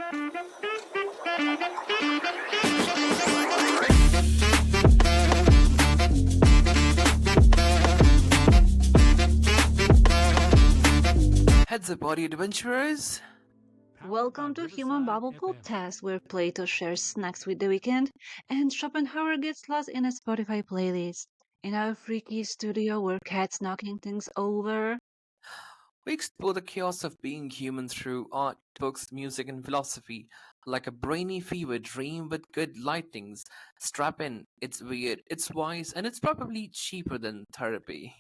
Heads up, audio adventurers! Welcome to Human Bubble Podcast, where Plato shares snacks with the weekend and Schopenhauer gets lost in a Spotify playlist. In our freaky studio where cats knocking things over. We explore the chaos of being human through art, books, music, and philosophy, like a brainy fever dream with good lightnings. Strap in, it's weird, it's wise, and it's probably cheaper than therapy.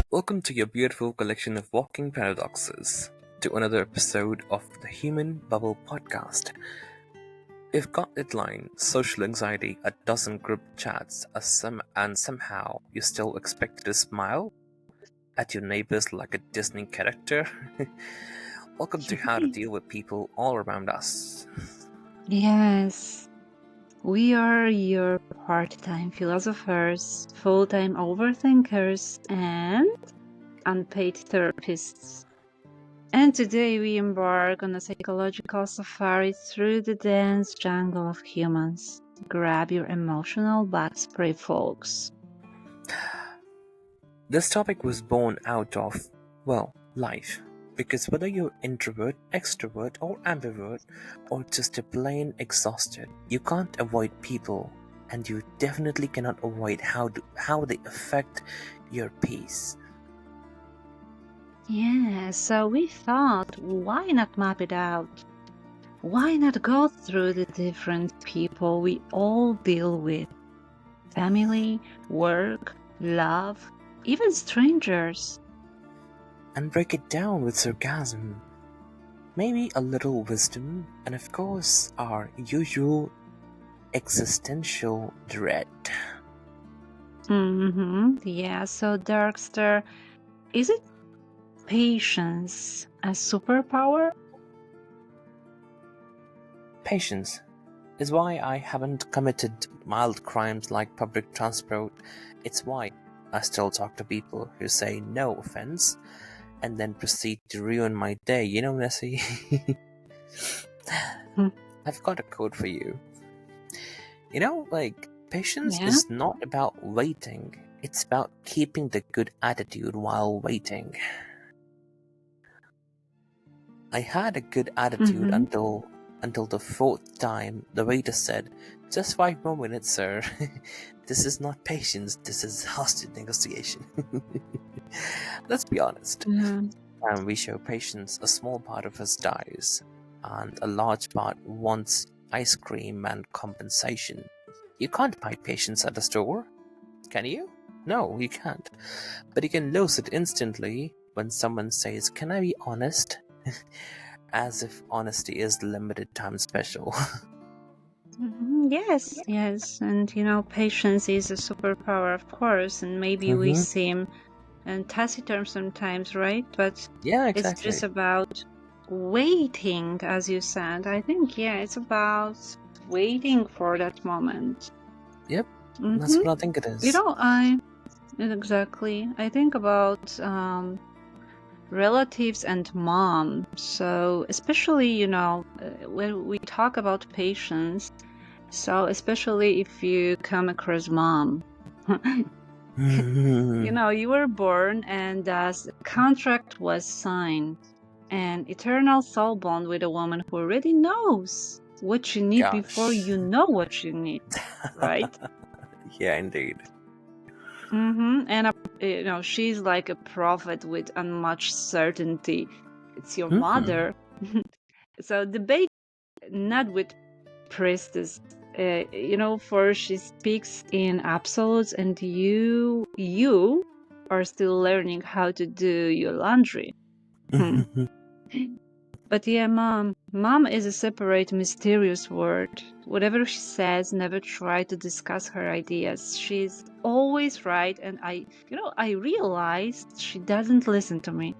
Welcome to your beautiful collection of walking paradoxes, to another episode of the Human Bubble Podcast. We've got deadline, social anxiety, a dozen group chats, and somehow you're still expected to smile at your neighbors like a Disney character. Welcome to How to Deal with People All Around Us. Yes, we are your part-time philosophers, full-time overthinkers, and unpaid therapists. And today we embark on a psychological safari through the dense jungle of humans. Grab your emotional bug spray, folks. This topic was born out of, life. Because whether you're introvert, extrovert, or ambivert, or just a plain exhausted, you can't avoid people, and you definitely cannot avoid how they affect your peace. Yeah, so we thought, why not map it out? Why not go through the different people we all deal with? Family, work, love, even strangers. And break it down with sarcasm, maybe a little wisdom, and of course our usual existential dread. Yeah, so Darkster, is it patience a superpower? Patience is why I haven't committed mild crimes like public transport. It's why I still talk to people who say no offense and then proceed to ruin my day. You know, Nessie? I've got a quote for you. You know, patience is not about waiting. It's about keeping the good attitude while waiting. I had a good attitude until the fourth time the waiter said, "Just 5 more minutes, sir." This is not patience, this is hostage negotiation. Let's be honest. When we show patience, a small part of us dies, and a large part wants ice cream and compensation. You can't buy patience at a store, can you? No, you can't. But you can lose it instantly when someone says, "Can I be honest?" As if honesty is limited time special. Yes. And patience is a superpower, of course, and maybe we seem taciturn sometimes, right? But yeah, exactly. It's just about waiting, as you said. I think, it's about waiting for that moment. Yep, that's what I think it is. Exactly. I think about relatives and mom. So especially, when we talk about patience, so especially if you come across mom, you were born and thus a contract was signed, an eternal soul bond with a woman who already knows what you need before you know what you need, right? Yeah, indeed. And she's like a prophet with unmatched certainty. It's your mother. So debate not with priestess, for she speaks in absolutes, and you are still learning how to do your laundry. But yeah, mom is a separate, mysterious word. Whatever she says, never try to discuss her ideas. She's always right, and I realized she doesn't listen to me.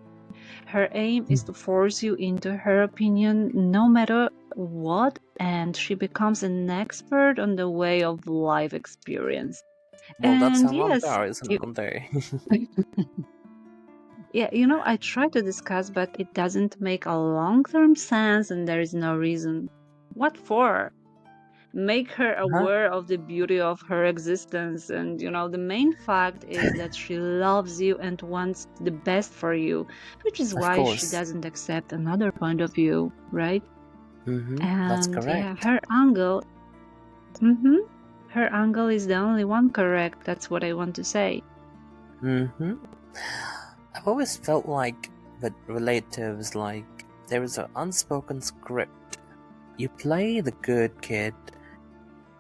Her aim is to force you into her opinion, no matter what, and she becomes an expert on the way of life experience. Well, that's And how moms yes, are, isn't it, one day? yeah, I try to discuss, but it doesn't make a long-term sense, and there is no reason. What for? Make her Huh? aware of the beauty of her existence, and the main fact is that she loves you and wants the best for you, which is Of why she course. doesn't accept another point of view, right? That's And yeah, correct. mm-hmm, her angle is the only one correct. That's what I want to say. I've always felt like with relatives, like there is an unspoken script. You play the good kid,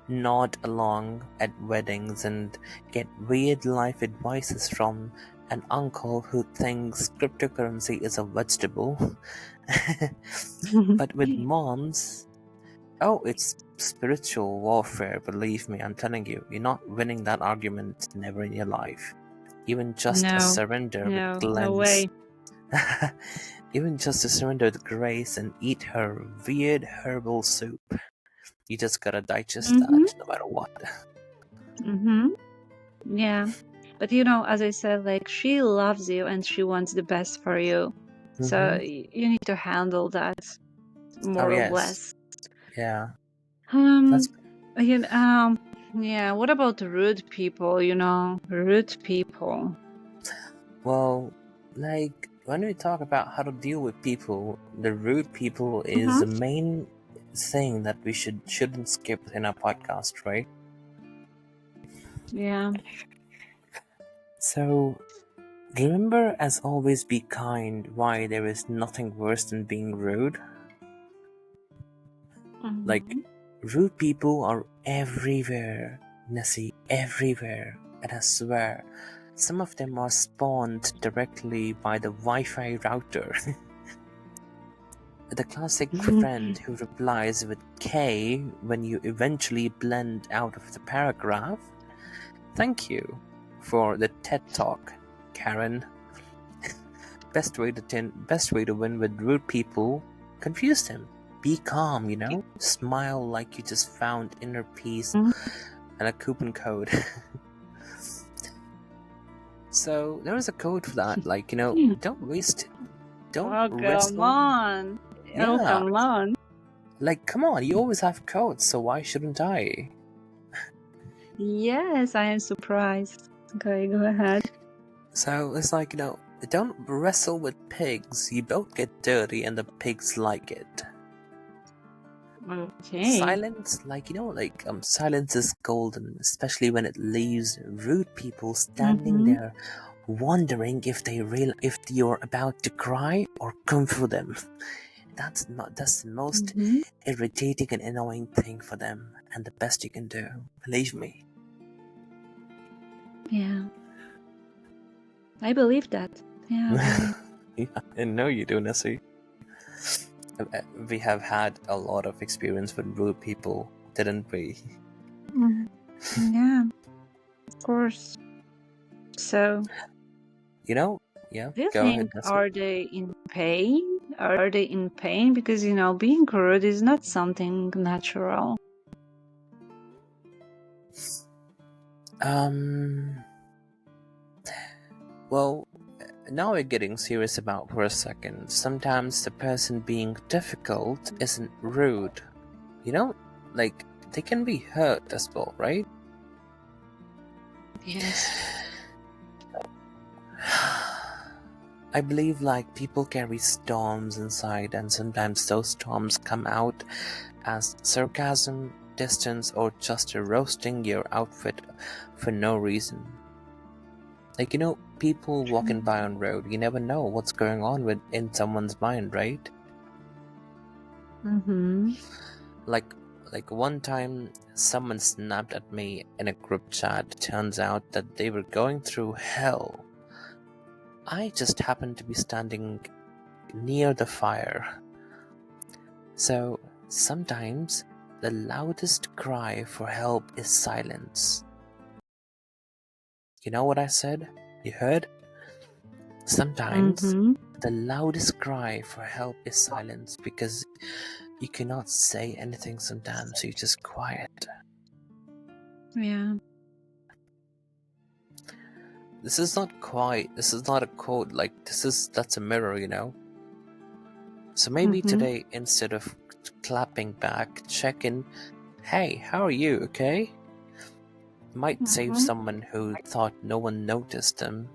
nod along at weddings, and get weird life advices from an uncle who thinks cryptocurrency is a vegetable. But with moms, oh, it's spiritual warfare, believe me, I'm telling you. You're not winning that argument never in your life. Even just a No, surrender with no way. even just to surrender with grace and eat her weird herbal soup. You just gotta digest Mm-hmm, that no matter what. mm-hmm, yeah. But as I said, like, she loves you and she wants the best for you. So you need to handle that Oh, more or yes. less. Yeah. Um, That's yeah, what about rude people, rude people? well, like when we talk about how to deal with people, the rude people is the main thing that we shouldn't skip in our podcast, right? Yeah. So remember, as always, be kind. Why there is nothing worse than being rude. Like, rude people are everywhere, Nessie, everywhere. And I swear, some of them are spawned directly by the Wi-Fi router. The classic friend who replies with K when you eventually blend out of the paragraph. Thank you for the TED Talk, Karen. Best way to win with rude people. Confuse them. Be calm, Smile like you just found inner peace and a coupon code. So there is a code for that. Like, don't waste it. Don't Oh, come wrestle. on. Oh, Yeah. come on. Like, come on, you always have codes, so why shouldn't I? Yes, I am surprised. Okay, go ahead. So it's like, don't wrestle with pigs. You both get dirty and the pigs like it. Okay. Silence, silence is golden, especially when it leaves rude people standing there wondering if you're about to cry or comfort them. That's the most irritating and annoying thing for them, and the best you can do. Believe me. Yeah. I believe that. Yeah, really. Yeah, I know you do, Nessie. We have had a lot of experience with rude people, didn't we? Yeah, of course. So, Yeah, do you go ahead, think, Nessie. are they in pain? Are they in pain? Because, being rude is not something natural. Well, now we're getting serious about for a second. Sometimes the person being difficult isn't rude. Like, they can be hurt as well, right? Yes. I believe like people carry storms inside, and sometimes those storms come out as sarcasm, distance, or just roasting your outfit for no reason. Like, people walking by on road, you never know what's going on in someone's mind, right? Like one time someone snapped at me in a group chat. Turns out that they were going through hell. I just happened to be standing near the fire. So sometimes the loudest cry for help is silence. You know what I said? You heard? Sometimes the loudest cry for help is silence, because you cannot say anything sometimes, so you're just quiet. Yeah. This is not a quote, like, that's a mirror, you know? So maybe today, instead of clapping back, check in, hey, how are you, okay? Might save someone who thought no one noticed them.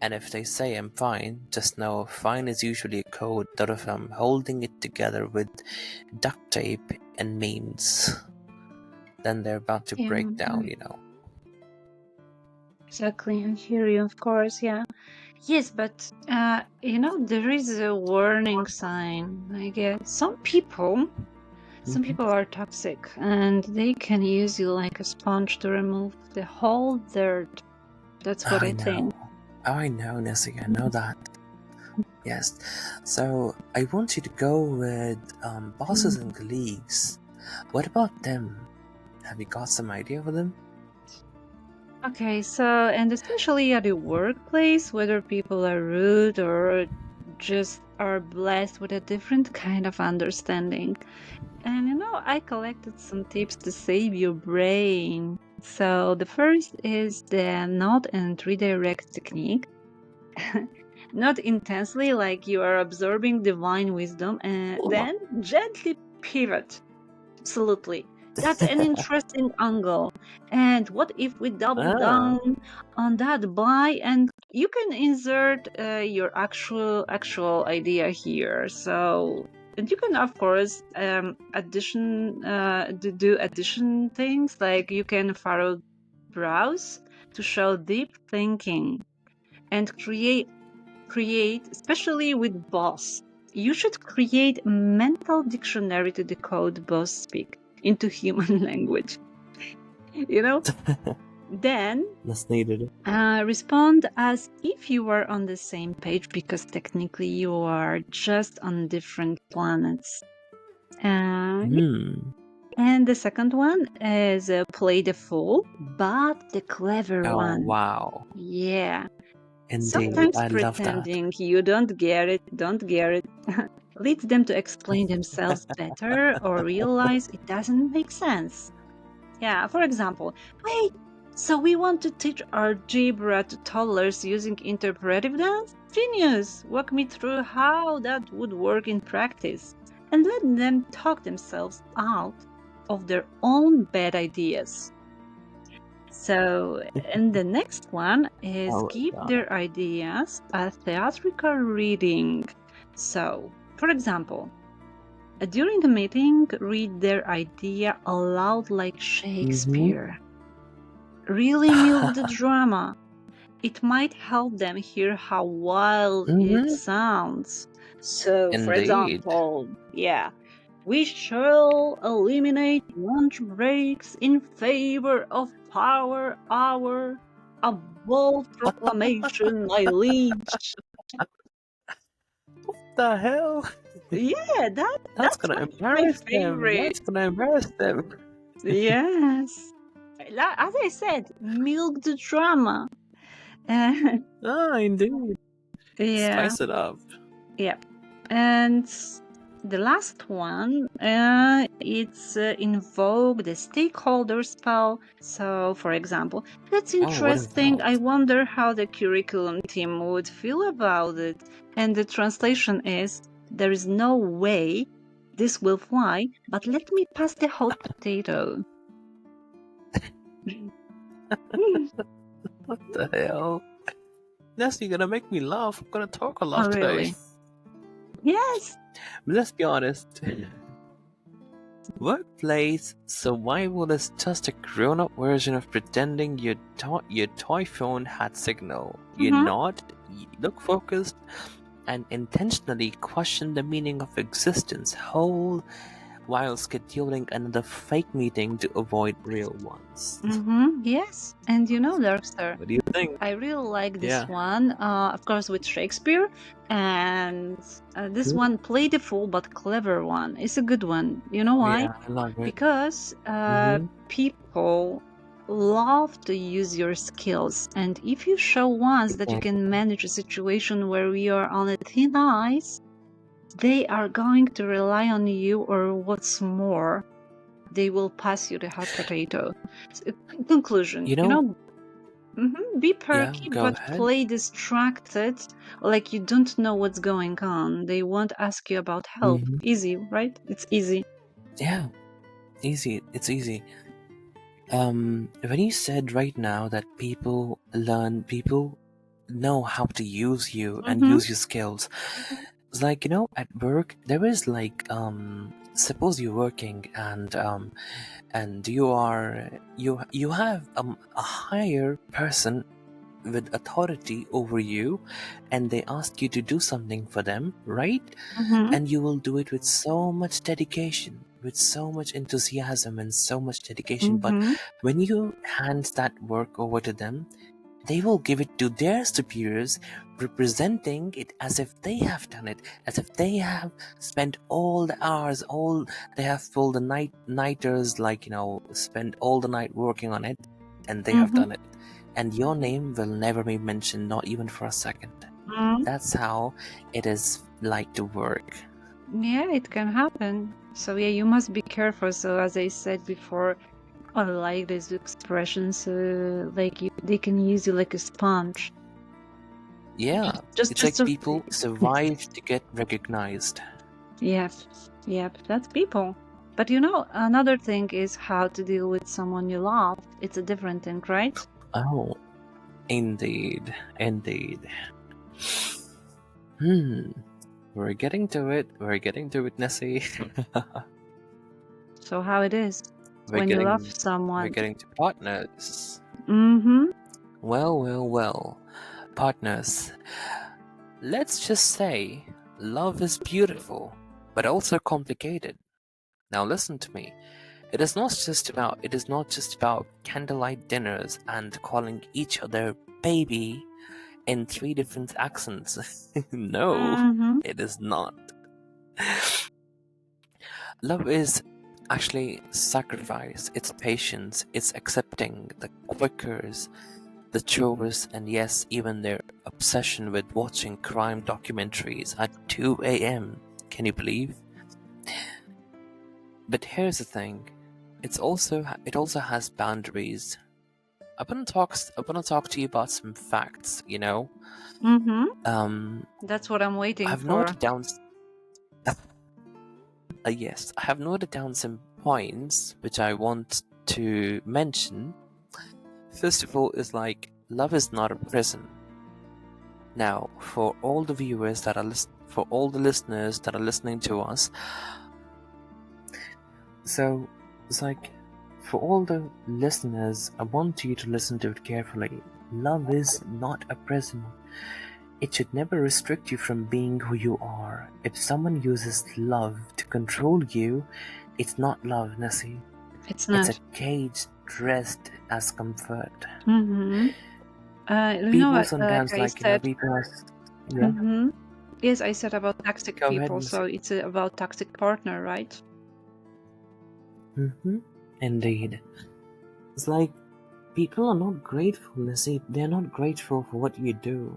And if they say I'm fine, just know fine is usually a code that if I'm holding it together with duct tape and memes, then they're about to break down, you know. Exactly, I hear you, of course, yeah. Yes, but you know, there is a warning sign. I guess some people are toxic, and they can use you like a sponge to remove the whole dirt. That's what I think. I know, Nessie, I know that. Yes. So I want you to go with bosses and colleagues. What about them? Have you got some idea for them? Okay, so, and especially at the workplace, whether people are rude or just are blessed with a different kind of understanding. And you know, I collected some tips to save your brain. So the first is the nod and redirect technique. Not intensely, like you are absorbing divine wisdom, and then gently pivot. Absolutely. That's an interesting angle. And what if we double down on that by, and you can insert your actual idea here. So, and you can of course do addition things, like you can furrow browse to show deep thinking and create, especially with boss. You should create a mental dictionary to decode boss speak into human language. You know? Then That's needed. respond as if you were on the same page, because technically you are just on different planets. And the second one is play the fool, but the clever one. Wow. Yeah. Indeed, Sometimes I love that. pretending you don't get it, leads them to explain themselves better or realize it doesn't make sense. Yeah, for example, wait, so we want to teach algebra to toddlers using interpretive dance? Genius! Walk me through how that would work in practice. And let them talk themselves out of their own bad ideas. So, and the next one is give their ideas a theatrical reading. So, for example, during the meeting, read their idea aloud like Shakespeare. Really milk the drama. It might help them hear how wild it sounds. So, for example, yeah, we shall eliminate lunch breaks in favor of power hour. A bold proclamation, my liege. What the hell? Yeah, that's gonna embarrass them. That's gonna embarrass them. Yes. As I said, milk the drama. Indeed. Yeah. Spice it up. Yeah. And the last one, it's invoke the stakeholder spell. So, for example, that's interesting. I wonder how the curriculum team would feel about it. And the translation is, there is no way this will fly, but let me pass the hot potato. What the hell? Nessie, you're gonna make me laugh. I'm gonna talk a lot today. Really? Yes. But let's be honest. Workplace survival is just a grown-up version of pretending your toy phone had signal. You nod, you look focused, and intentionally question the meaning of existence whole while scheduling another fake meeting to avoid real ones. Yes, and you know, Darkster, What do you think? I really like this one, of course, with Shakespeare, and this one, play the fool but clever one, is a good one. You know why? Yeah, I love it. Because people love to use your skills, and if you show once that you can manage a situation where we are on a thin ice, they are going to rely on you, or what's more, they will pass you the hot potato. Conclusion, You know, be yeah, perky, go but ahead. play distracted, like you don't know what's going on. They won't ask you about help. Hmm. Easy, right? It's easy. Yeah, easy. It's easy. When you said right now that people know how to use you and Mm-hmm. use your skills, it's like, at work there is like, suppose you're working, and you have a higher person with authority over you, and they ask you to do something for them, right? Mm-hmm. And you will do it with so much dedication, with so much enthusiasm and so much dedication. But Mm-hmm. when you hand that work over to them, they will give it to their superiors, representing it as if they have done it, as if they have spent all the hours, all they have pulled the nighters, like, spent all the night working on it, and they have Mm-hmm. done it. And your name will never be mentioned, not even for a second. Mm-hmm. That's how it is like to work. Yeah, it can happen. So yeah, you must be careful. So as I said before, I like these expressions. Like they can use you like a sponge. Yeah, it's Just like to, people survive to get recognized. yep, yep, that's people. But another thing is how to deal with someone you love. It's a different thing, right? Oh, indeed, indeed. Hmm. We're getting to it. We're getting to it, Nessie. So how it is we're when you love getting we're someone. getting to partners. Mm-hmm. Well, well, well. Partners. Let's just say love is beautiful, but also complicated. Now listen to me. It is not just about candlelight dinners and calling each other baby in 3 different accents. No, Mm-hmm. it is not. Love is actually sacrifice, it's patience, it's accepting the quirks, the chores, and yes, even their obsession with watching crime documentaries at 2 a.m. Can you believe? But here's the thing, it also has boundaries. I wanna talk to you about some facts, Mm-hmm. Um That's what I'm waiting I've for. noted down yes, I have noted down some points which I want to mention. First of all, is like love is not a prison. Now, for all the viewers that are for all the listeners that are listening to us, so it's like for all the listeners, I want you to listen to it carefully. Love is not a prison. It should never restrict you from being who you are. If someone uses love to control you, it's not love, Nessie. It's It's a not. cage dressed as comfort. Mm-hmm. People sometimes, I said. people are. Yeah, Mm-hmm. Yes, I said about toxic go ahead, people, Nessie. so it's about toxic partner, right? Mm-hmm. Indeed. It's like people are not grateful, Nessie. They're not grateful for what you do.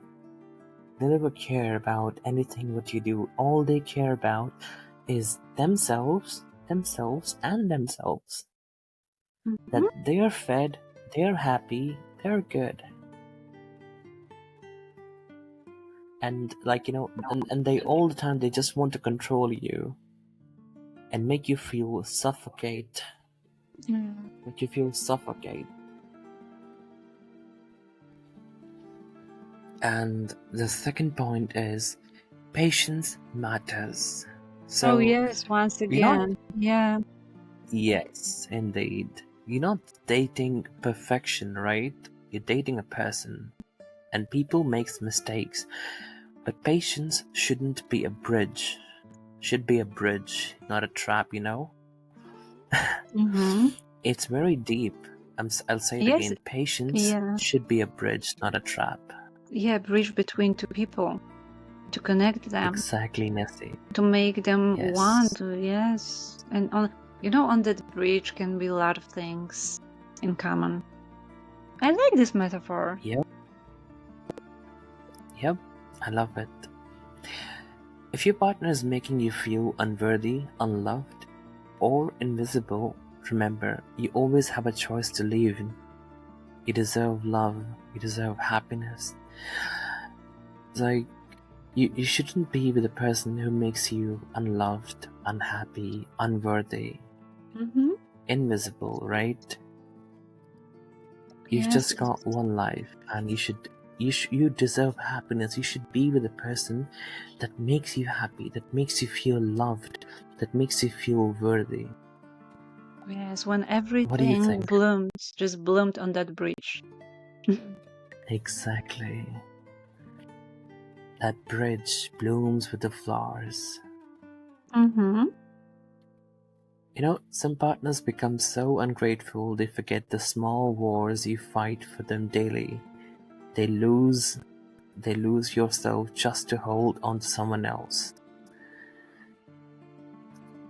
They never care about anything what you do. All they care about is themselves, and themselves. That Mm-hmm. they are fed, they're happy, they're good. And and they all the time they just want to control you and make you feel suffocate. Make you feel suffocate. And the second point is patience matters. Oh So yes, once you're not, again. Yeah. yes, indeed. You're not dating perfection, right? You're dating a person. And people makes mistakes. But patience shouldn't be a bridge. Should be a bridge, not a trap, Mm-hmm. It's very deep. I'll say it Yes. again. Patience Yeah. should be a bridge, not a trap. Yeah. Bridge between two people to connect them, Exactly, Nessie. to make them Yes. want. Yes. And on that bridge can be a lot of things in common. I like this metaphor. Yep. Yep. I love it. If your partner is making you feel unworthy, unloved, or invisible, remember, you always have a choice to leave. You deserve love, you deserve happiness. It's like, you shouldn't be with a person who makes you unloved, unhappy, unworthy, invisible, right? You've Yes. just got one life, and you deserve happiness. You should be with a person that makes you happy, that makes you feel loved, that makes you feel worthy. Yes, when What do you everything think? blooms, just bloomed on that bridge. Exactly. That bridge blooms with the flowers. You know, some partners become so ungrateful they forget the small wars you fight for them daily. They lose yourself just to hold on to someone else.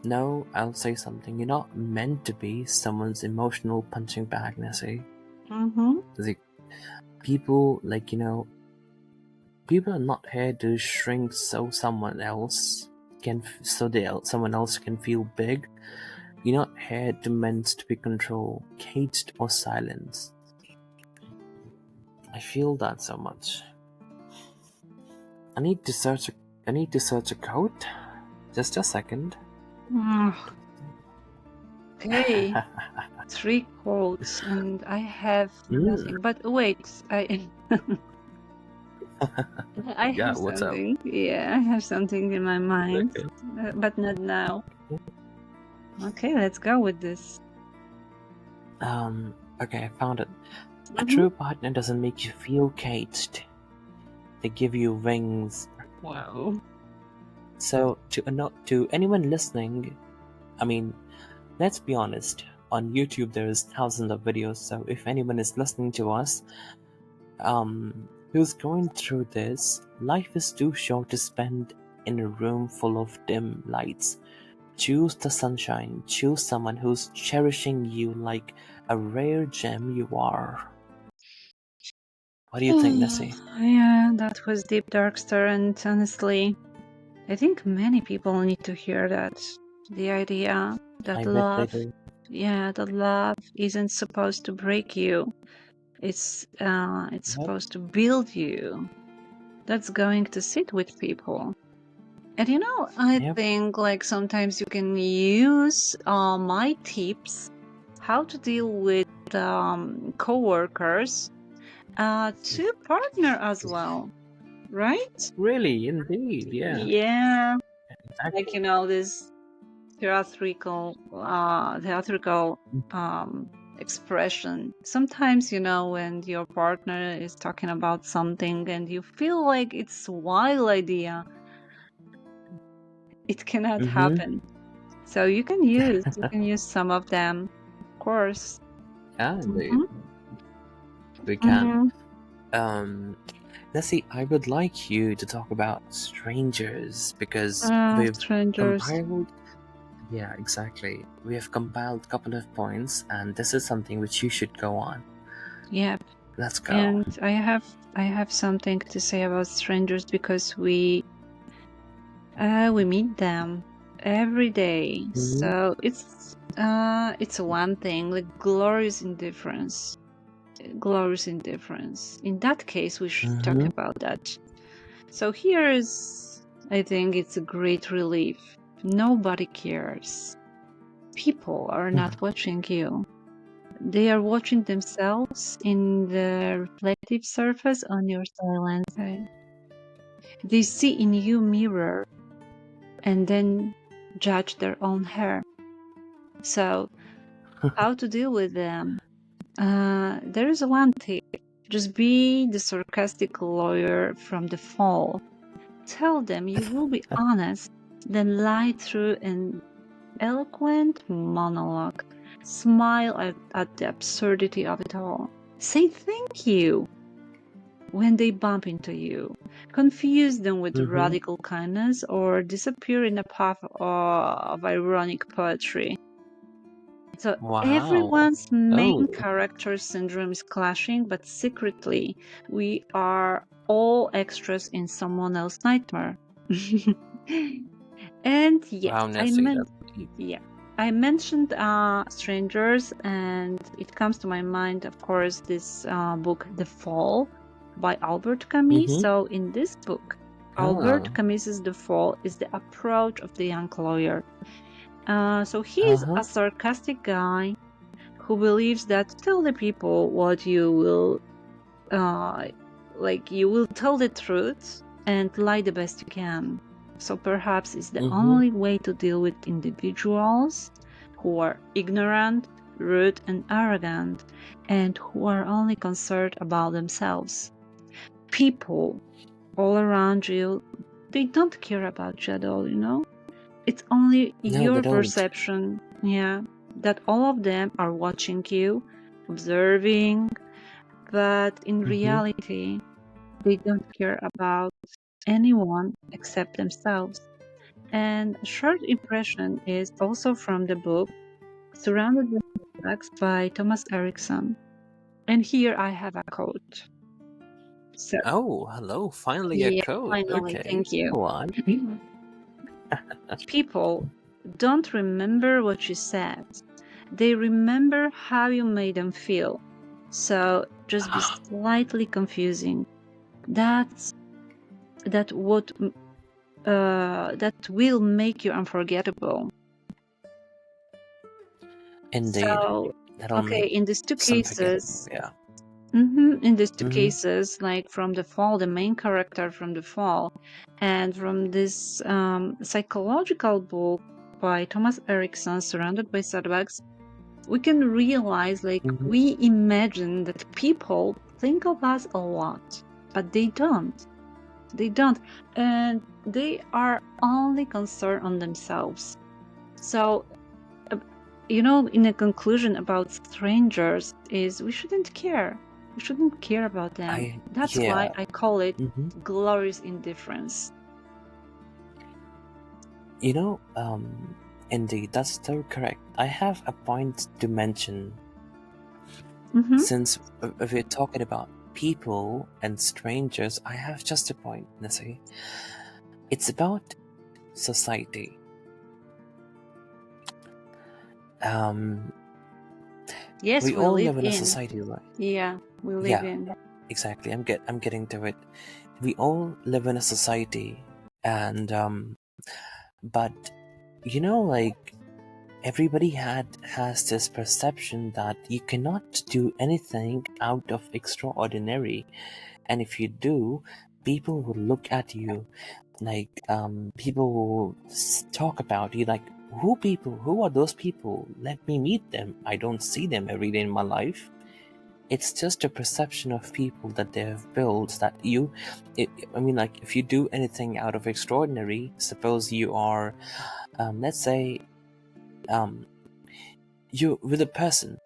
No, I'll say something. You're not meant to be someone's emotional punching bag, Nessie. Like, people, people are not here to shrink so someone else can feel big. You're not here meant to be controlled, caged, or silenced. I feel that so much. I need to search a quote. Just a second. Okay, 3 quotes, and I have nothing. But wait, I Yeah, have what's up? something. Yeah, I have something in my mind, Okay. but not now. Okay, let's go with this. Okay, I found it. A true partner doesn't make you feel caged. They give you wings. Wow. So to anyone listening, I mean, let's be honest. On YouTube, there's thousands of videos. So if anyone is listening to us, who's going through this, life is too short to spend in a room full of dim lights. Choose the sunshine. Choose someone who's cherishing you like a rare gem you are. What do you think, Nessie? Yeah, that was deep, Darkster, and honestly, I think many people need to hear that. The idea that I bet they love, do. that love isn't supposed to break you. It's Yep. supposed to build you. That's going to sit with people. And you know, I Yep. think like sometimes you can use my tips how to deal with coworkers to partner as well, right? Really, indeed, yeah. Yeah, Exactly. like you know this theatrical expression. Sometimes you know when your partner is talking about something and you feel like it's a wild idea, it cannot happen. So you can use some of them, of course. Yeah, indeed. We Mhm. can. Nessie, I would like you to talk about strangers because we've Strangers. compiled. Yeah, exactly. We have compiled a couple of points, and this is something which you should go on. Yep. Let's go. And I have something to say about strangers because we meet them every day. So it's one thing, like glorious indifference. Glorious indifference. In that case, we should talk about that. So here is, I think it's a great relief. Nobody cares. People are not watching you. They are watching themselves in the reflective surface on your silence. They see in you mirror and then judge their own hair. So, how to deal with them? There is one tip. Just be the sarcastic lawyer from the fall. Tell them you will be honest, then lie through an eloquent monologue. Smile at the absurdity of it all. Say thank you when they bump into you. Confuse them with radical kindness or disappear in a puff of ironic poetry. So Wow. everyone's main Oh. character syndrome is clashing, but secretly we are all extras in someone else's nightmare. And yes, Wow, Nessie, that's deep. I mentioned strangers, and it comes to my mind, of course, this book, The Fall by Albert Camus. Mm-hmm. So in this book, Ah. Albert Camus's The Fall is the approach of the young lawyer. So he is Uh-huh. a sarcastic guy who believes that tell the people what you will, you will tell the truth and lie the best you can. So perhaps it's the Mm-hmm. only way to deal with individuals who are ignorant, rude, and arrogant, and who are only concerned about themselves. People all around you, they don't care about you at all, you know? It's only No, they your don't. perception, that all of them are watching you, observing, but in Mm-hmm. reality, they don't care about anyone except themselves. And a short impression is also from the book Surrounded by Setbacks by Thomas Erickson. And here I have a quote. So, Oh, hello. Finally a yeah, code. finally, Okay. thank you. Go on. People don't remember what you said. They remember how you made them feel. So just be slightly confusing. That's that what that will make you unforgettable. Indeed. So That'll okay, make in these two some forgettable, cases, yeah. in these two Mm-hmm. cases, like from The Fall, the main character from The Fall, and from this psychological book by Thomas Erickson, Surrounded by Setbacks, we can realize Mm-hmm. we imagine that people think of us a lot, but they don't. They don't. And they are only concerned on themselves. So, in a conclusion about strangers is we shouldn't care. We shouldn't care about them. That's why Yeah. I call it Mm-hmm. glorious indifference. You know, indeed, that's so correct. I have a point to mention. Mm-hmm. Since if we're talking about people and strangers, I have just a point, Nessie. It's about society. Yes, We we all live live in a in. society, right? Yeah, we live Yeah, in. exactly. I'm getting to it. We all live in a society, and but like everybody has this perception that you cannot do anything out of extraordinary, and if you do, people will look at you like people will talk about you like who are those people, let me meet them, I don't see them every day in my life. It's just a perception of people that they have built that like if you do anything out of extraordinary, suppose you are let's say you with a person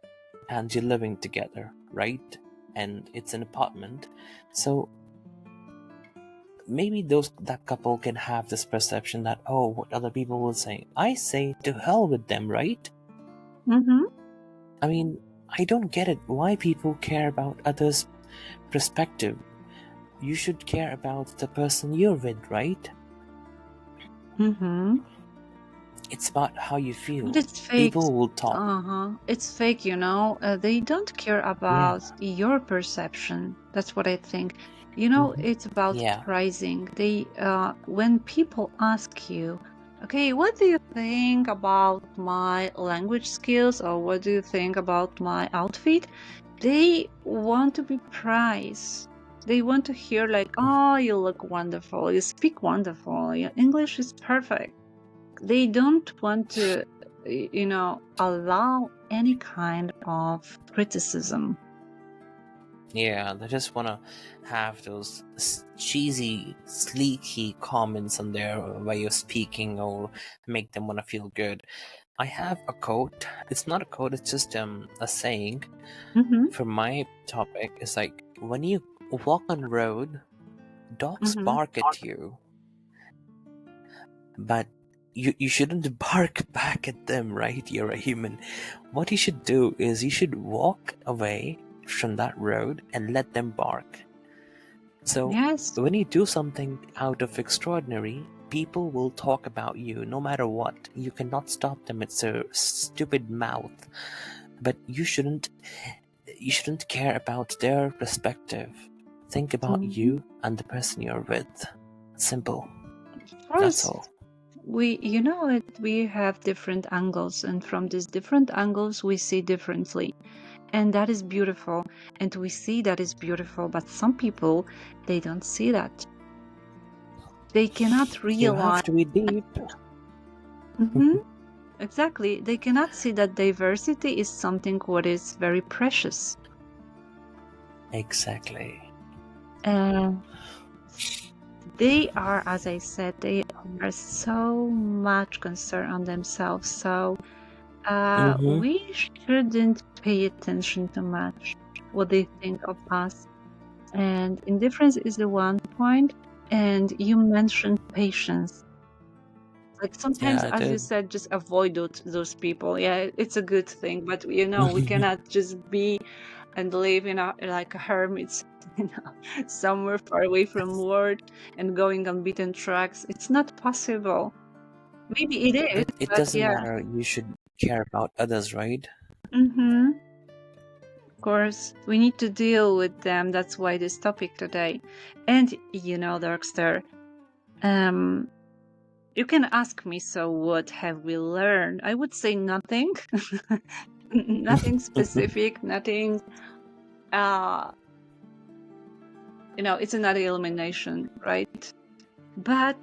and you're living together, right? And it's an apartment, so maybe that couple can have this perception that, oh, what other people will say, I say to hell with them, right? Mm-hmm. I mean, I don't get it why people care about others' perspective. You should care about the person you're with, right? Mm-hmm. It's about how you But feel. it's fake. People will talk. It's fake, they don't care Yeah. about your perception. That's what I think. It's about Yeah. pricing. When people ask you, okay, what do you think about my language skills, or what do you think about my outfit? They want to be priced. They want to hear oh, you look wonderful, you speak wonderful, your English is perfect. They don't want to allow any kind of criticism. Yeah, they just want to have those cheesy, sleeky comments on their way of speaking or make them want to feel good. I have a quote. It's not a quote, it's just a saying Mm-hmm. for my topic. It's like, when you walk on the road, dogs Mm-hmm. bark at you, but you shouldn't bark back at them, right? You're a human. What you should do is you should walk away from that road and let them bark. So Yes. when you do something out of extraordinary, people will talk about you no matter what. You cannot stop them. It's a stupid mouth. But you shouldn't care about their perspective. Think about you and the person you're with. Simple. That's First, all. we have different angles, and from these different angles we see differently, and that is beautiful, and we see that is beautiful, but some people, they don't see that. They cannot You realize. have to be deep. Exactly. They cannot see that diversity is something what is very precious. Exactly. They are, as I said, they are so much concerned on themselves. So we shouldn't pay attention too much what they think of us. And indifference is the one point. And you mentioned patience. Like sometimes, Yeah, I as you did. said, just avoid those people. Yeah, it's a good thing, but we cannot just be and live in like a hermit, somewhere far away from world and going on beaten tracks. It's not possible. Maybe it is, It but doesn't yeah. matter. You should care about others, right? Of course, we need to deal with them. That's why this topic today. And Darkster, you can ask me, so what have we learned? I would say nothing. Nothing specific, nothing it's another elimination, right? But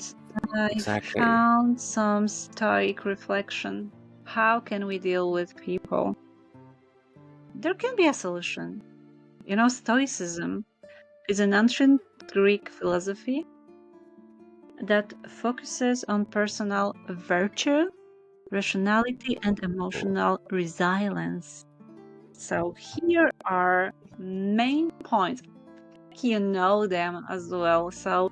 I Exactly. found some stoic reflection. How can we deal with people? There can be a solution. Stoicism is an ancient Greek philosophy that focuses on personal virtue, rationality, and emotional resilience. So here are main points. You know them as well. So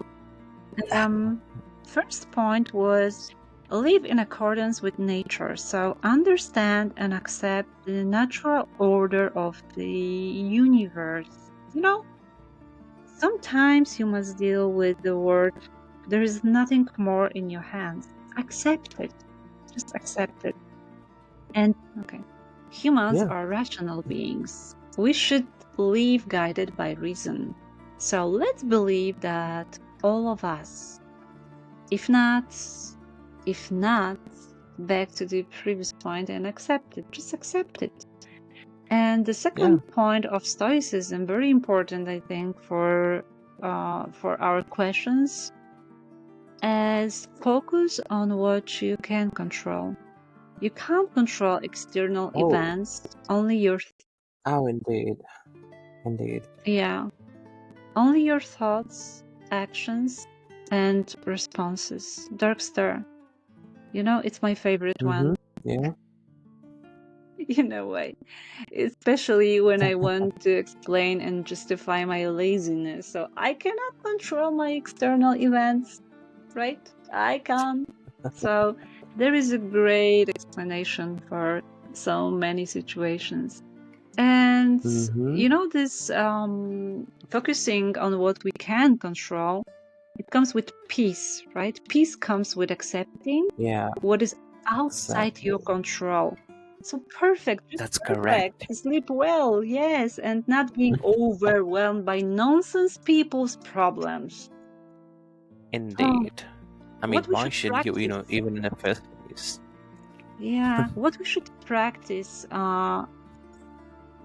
first point was live in accordance with nature. So understand and accept the natural order of the universe. Sometimes you must deal with the word, there is nothing more in your hands. Accept it. Just accept it. And humans are rational beings. We should live guided by reason. So let's believe that all of us, if not, back to the previous point and accept it. Just accept it. And the second point of Stoicism, very important, I think, for our questions, is focus on what you can control. You can't control external events, only your Indeed. only your thoughts, actions, and responses. Darkster, it's my favorite one. Yeah. In a way, especially when I want to explain and justify my laziness. So I cannot control my external events, right? I can't. So there is a great explanation for so many situations. And this focusing on what we can control, it comes with peace, right? Peace comes with accepting what is outside your control. So perfect. That's Perfect. correct. Sleep well, yes, and not being overwhelmed by nonsense people's problems. Indeed. I mean, What we why should should you, practice? even in the first place? Yeah, what we should practice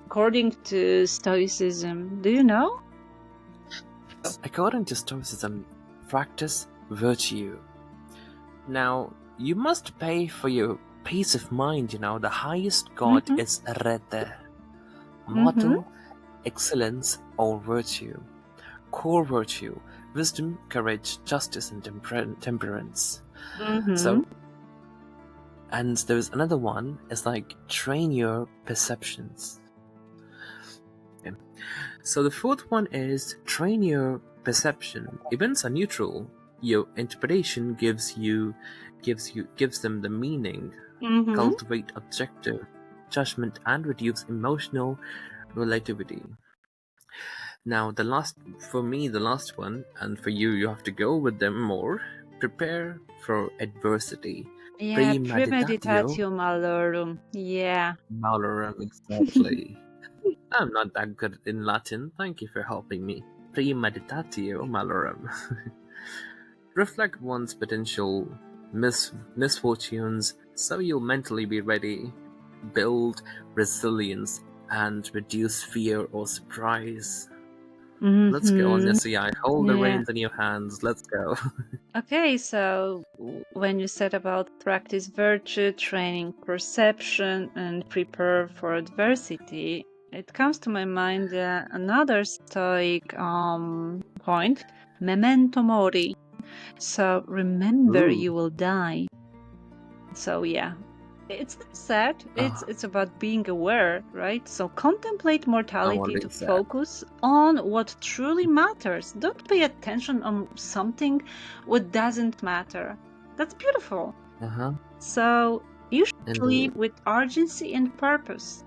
according to Stoicism. Do you know? According to Stoicism, practice virtue. Now, you must pay for your peace of mind, the highest god is rete. Motto, excellence or virtue. Core virtue, wisdom, courage, justice, and temperance. So, and there's another one, it's like train your perceptions. Okay. So the fourth one is train your perception. Events are neutral. Your interpretation gives them the meaning. Cultivate objective judgment and reduce emotional relativity. Now the last one, and for you have to go with them more. Prepare for adversity. Yeah, Premeditatio premeditatio malorum. Yeah. malorum, exactly. I'm not that good in Latin. Thank you for helping me. Premeditatio malorum. Reflect one's potential misfortunes so you'll mentally be ready. Build resilience and reduce fear or surprise. Let's go, Nessie. I hold the Yeah. reins in your hands. Let's go. Okay, so when you said about practice virtue, training perception, and prepare for adversity, it comes to my mind another Stoic point, memento mori. So remember, Ooh. you will die. So yeah, it's not sad. It's about being aware, right? So contemplate mortality to Always sad. focus on what truly matters. Don't pay attention on something what doesn't matter. That's beautiful. So you should live with urgency and purpose.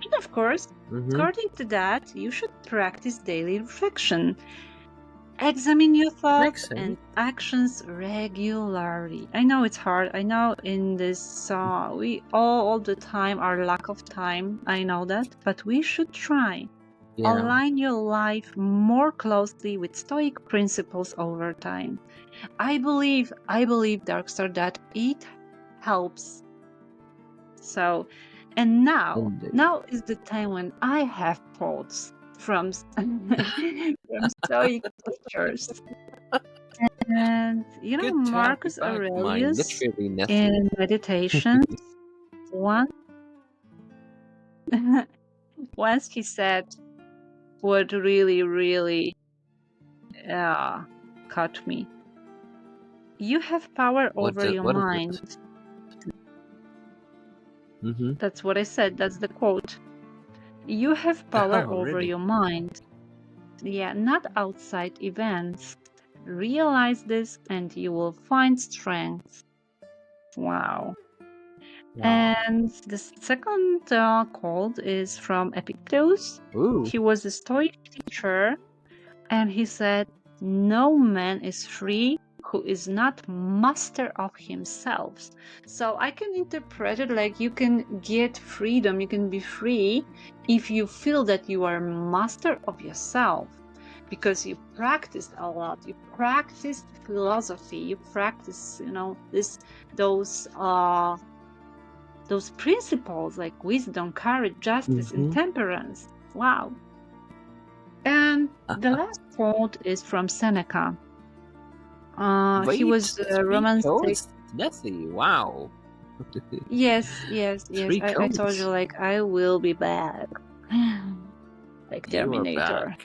And of course, according to that, you should practice daily reflection. Examine your thoughts and actions regularly. I know it's hard. I know in this we all the time our lack of time. I know that, but we should try. Yeah. Align your life more closely with Stoic principles over time. I believe, Darkster, that it helps. So, and now is the time when I have thoughts from Stoic teachers. And you know, Good to have Marcus you back, Aurelius literally Nessie. in Meditations, once he said what really caught me. You have power over your mind. That's what I said. That's the quote. You have power over your mind. Yeah, not outside events. Realize this and you will find strength. Wow. And the second quote is from Epictetus. Ooh. He was a Stoic teacher, and he said, "No man is free who is not master of himself." So I can interpret it like you can get freedom, you can be free if you feel that you are master of yourself, because you practiced a lot, you practiced philosophy, you practice, you know, those principles like wisdom, courage, justice, and temperance. Wow. And the last quote is from Seneca. He was a Roman Nessie, wow. Yes. I told you, like, I will be back. Like Terminator.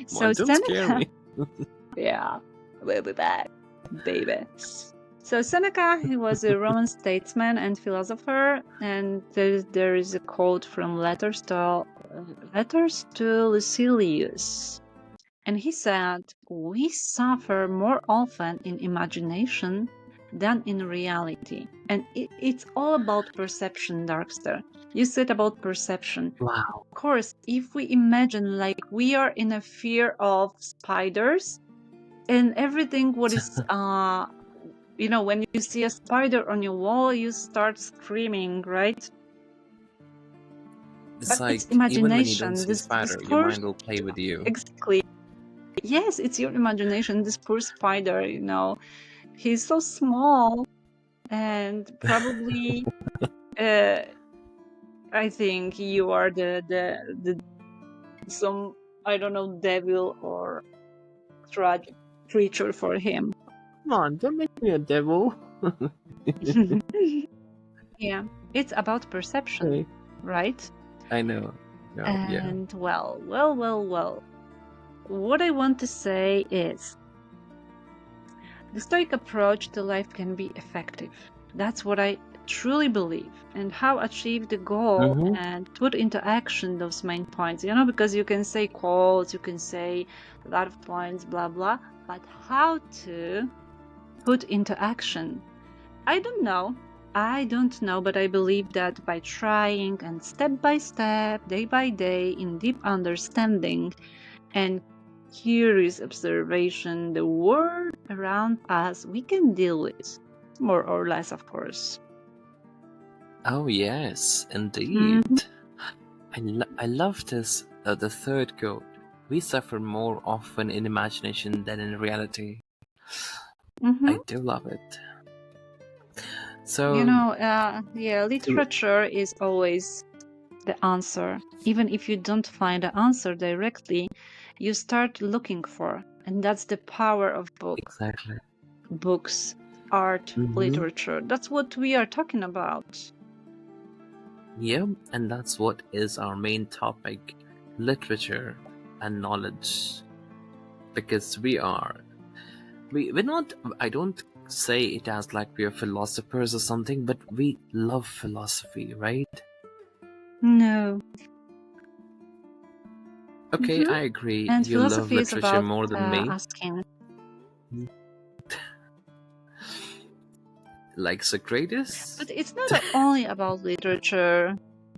So don't scare me. Yeah, we'll be back, baby. So Seneca, he was a Roman statesman and philosopher, and there is a quote from Letters to Lucilius. And he said, "We suffer more often in imagination than in reality." And it's all about perception, Darkster. You said about perception. Wow. Of course, if we imagine like we are in a fear of spiders and everything what is you know, when you see a spider on your wall, you start screaming, right? It's but like, it's imagination. Even when you don't see a spider, your mind will play with you. Exactly. Yes, it's your imagination. This poor spider, you know, he's so small, and probably I think you are the some, I don't know, devil or tragic creature for him. Come on, don't make me a devil. Yeah, it's about perception, right? I know. No, and well, what I want to say is the Stoic approach to life can be effective. That's what I truly believe. And how achieve the goal and put into action those main points, you know, because you can say quotes, you can say a lot of points, blah blah, but how to put into action, I don't know, but I believe that by trying and step by step, day by day, in deep understanding and curious observation, the world around us we can deal with, more or less, of course. Oh yes, indeed. I love this. The third quote: "We suffer more often in imagination than in reality." I do love it. So, Literature is always the answer. Even if you don't find the answer directly, you start looking for, and that's the power of exactly. books, art, literature. That's what we are talking about. Yeah, and that's what is our main topic: literature and knowledge. Because we're not, I don't say it as like we are philosophers or something, but we love philosophy, right? No. Okay, I agree. And You love philosophy is literature about more than me. asking. Like Socrates? But it's not only about literature.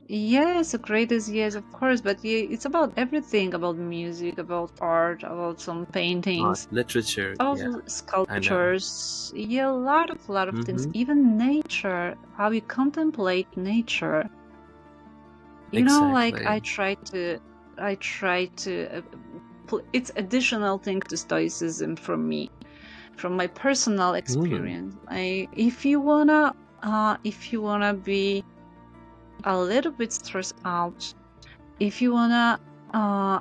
Yes, Socrates, yes, of course, but it's about everything, about music, about art, about some paintings, Literature, all yeah, I know. sculptures, a lot of things, even nature, how you contemplate nature. Like I try to it's additional thing to Stoicism from me, from my personal experience. If you wanna be a little bit stressed out, if you wanna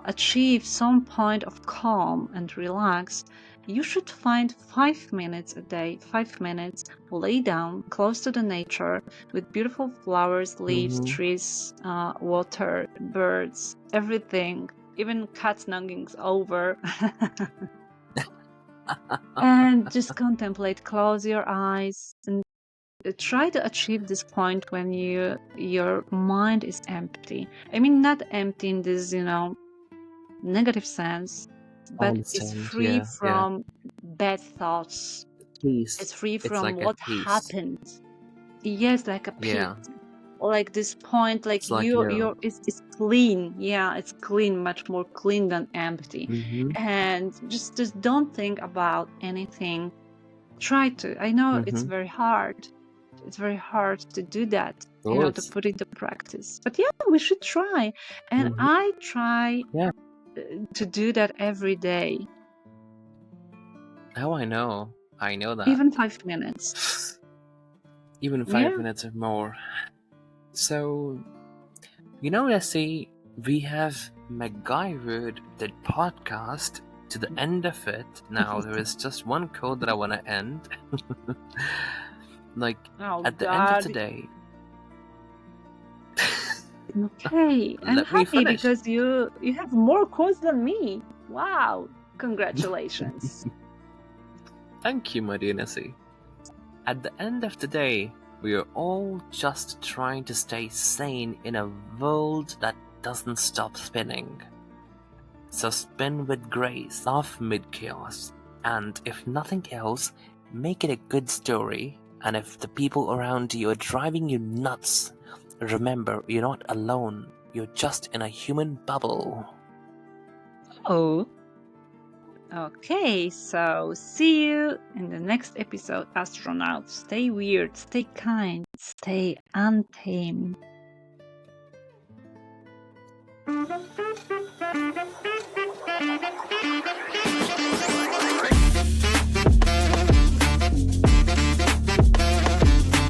achieve some point of calm and relax, you should find 5 minutes a day, 5 minutes, lay down close to the nature with beautiful flowers, leaves, trees, water, birds, everything, even cat nuggings over. And just contemplate, close your eyes, and try to achieve this point when your mind is empty. I mean, not empty in this negative sense, but it's free from bad thoughts. Peace. It's free It's from like what happened. Yes, like a peace. Like this point, like it's like it's clean. Yeah, it's clean, much more clean than empty. And just don't think about anything. Try to. I know it's very hard. It's very hard to do that, to put into practice. But yeah, we should try. And I try to do that every day. Oh, I know that. Even 5 minutes. Even 5 minutes or more. So, Nessie, we have MacGyvered the podcast to the end of it. Now, there is just one code that I want to end. At the end of the day. Okay, I'm happy because you have more quotes than me. Wow, congratulations. Thank you, my dear Nessie. At the end of the day, we are all just trying to stay sane in a world that doesn't stop spinning. So spin with grace, laugh mid-chaos, and if nothing else, make it a good story. And if the people around you are driving you nuts, remember, you're not alone. You're just in a human bubble. Oh. Okay, so see you in the next episode, astronauts. Stay weird, stay kind, stay untamed.